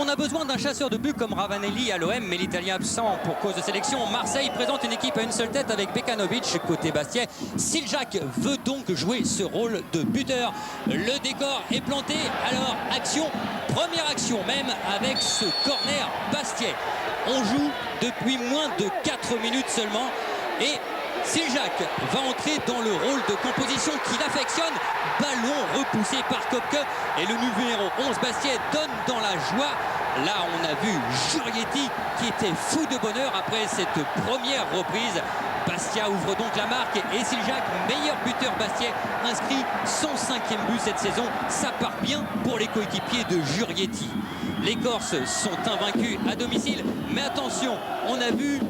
on a besoin d'un chasseur de but comme Ravanelli à l'OM, mais l'Italien absent pour cause de sélection. Marseille présente une équipe à une seule tête avec Bekanovic côté Bastia. Siljak veut donc jouer ce rôle de buteur. Le décor est planté, alors action, première action même avec ce corner Bastia. On joue depuis moins de 4 minutes seulement et Siljak va entrer dans le rôle de composition qu'il affectionne. Ballon repoussé par Köpke et le numéro 11 Bastia donne dans la joie. Là on a vu Jurietti qui était fou de bonheur après cette première reprise. Bastia ouvre donc la marque et Siljak, meilleur buteur Bastia, inscrit son 5e but cette saison. Ça part bien pour les coéquipiers de Jurietti. Les Corses sont invaincus à domicile, mais attention, on a vu...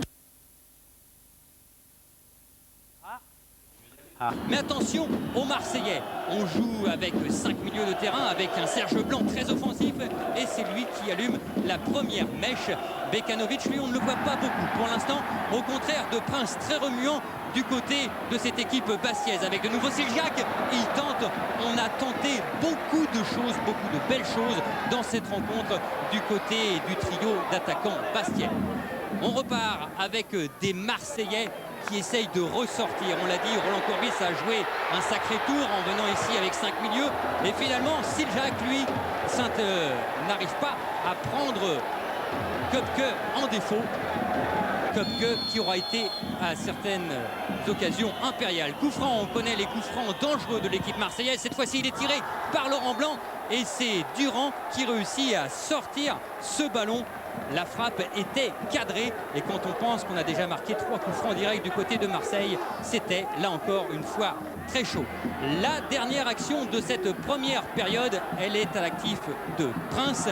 Mais attention aux Marseillais, on joue avec 5 milieux de terrain, avec un Serge Blanc très offensif et c'est lui qui allume la première mèche. Bekanovic, lui, on ne le voit pas beaucoup pour l'instant, au contraire de Prince très remuant du côté de cette équipe bastiaise. Avec de nouveau Siljak, il tente, on a tenté beaucoup de choses, beaucoup de belles choses dans cette rencontre du côté du trio d'attaquants bastiais. On repart avec des Marseillais qui essaye de ressortir. On l'a dit, Roland Courbis a joué un sacré tour en venant ici avec 5 milieux. Et finalement, Siljak, lui, n'arrive pas à prendre Köpke en défaut. Köpke qui aura été à certaines occasions impériales. Coup franc, on connaît les coups francs dangereux de l'équipe marseillaise. Cette fois-ci, il est tiré par Laurent Blanc. Et c'est Durand qui réussit à sortir ce ballon. La frappe était cadrée et quand on pense qu'on a déjà marqué 3 coups francs directs du côté de Marseille, c'était là encore une fois très chaud. La dernière action de cette première période, elle est à l'actif de Prince.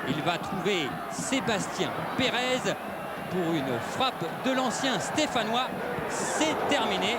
Il va trouver Sébastien Pérez pour une frappe de l'ancien Stéphanois. C'est terminé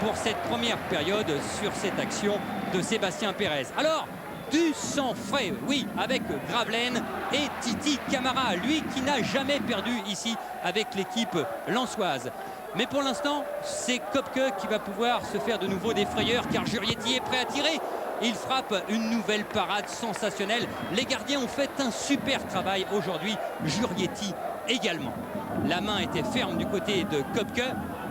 pour cette première période sur cette action de Sébastien Pérez. Alors, du sang frais, oui, avec Gravelaine et Titi Camara, lui qui n'a jamais perdu ici avec l'équipe lensoise. Mais pour l'instant, c'est Köpke qui va pouvoir se faire de nouveau des frayeurs car Jurietti est prêt à tirer. Il frappe une nouvelle parade sensationnelle. Les gardiens ont fait un super travail aujourd'hui, Jurietti également. La main était ferme du côté de Köpke.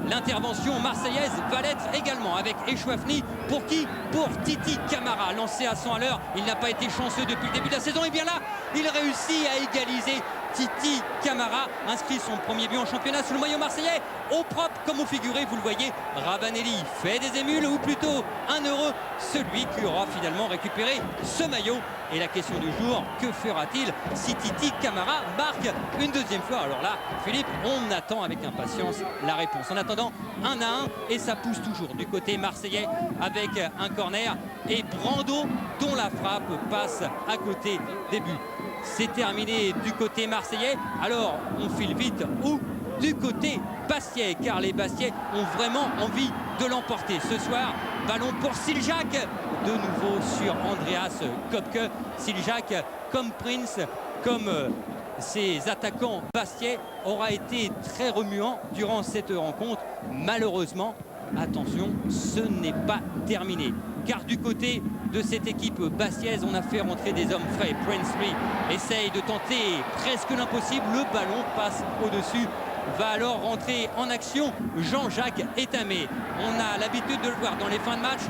L'intervention marseillaise va l'être également avec Echouafni. Pour qui? Pour Titi Camara, lancé à 100 à l'heure. Il n'a pas été chanceux depuis le début de la saison. Et bien là, il réussit à égaliser. Titi Camara inscrit son premier but en championnat sous le maillot marseillais. Au propre comme au figuré, vous le voyez, Ravanelli fait des émules, ou plutôt un heureux, celui qui aura finalement récupéré ce maillot. Et la question du jour, que fera-t-il si Titi Camara marque une deuxième fois? Alors là, Philippe, on attend avec impatience la réponse. En attendant, 1-1 et ça pousse toujours du côté marseillais avec un corner et Brando dont la frappe passe à côté des buts. C'est terminé du côté marseillais. Alors, on file vite ou du côté bastia, car les Bastiais ont vraiment envie de l'emporter ce soir. Ballon pour Siljak, de nouveau sur Andreas Köpke. Siljak, comme Prince, comme ses attaquants bastiais, aura été très remuant durant cette rencontre. Malheureusement, attention, ce n'est pas terminé. Car du côté de cette équipe bastiaise, on a fait rentrer des hommes frais. Prince, lui, essaye de tenter presque l'impossible. Le ballon passe au-dessus. Va alors rentrer en action Jean-Jacques Etamé. On a l'habitude de le voir dans les fins de match.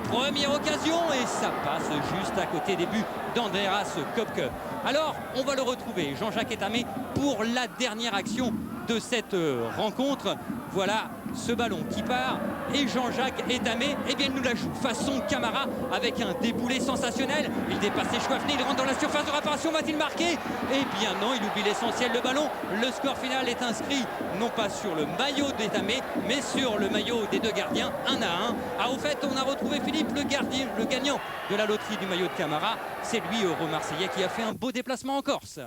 Première occasion et ça passe juste à côté des buts d'Andreas Köpke. Alors, on va le retrouver, Jean-Jacques Etamé, pour la dernière action de cette rencontre. Voilà ce ballon qui part et Jean-Jacques Etamé, eh bien, il nous la joue façon Camara avec un déboulé sensationnel. Il dépasse Echouafni, il rentre dans la surface de réparation, va-t-il marquer? Eh bien non, il oublie l'essentiel, le ballon. Le score final est inscrit non pas sur le maillot d'Etamé, mais sur le maillot des deux gardiens, 1-1. Ah, au fait, on a retrouvé Philippe, le gardien, le gagnant de la loterie du maillot de Camara. C'est lui, heureux Marseillais, qui a fait un beau déplacement en Corse.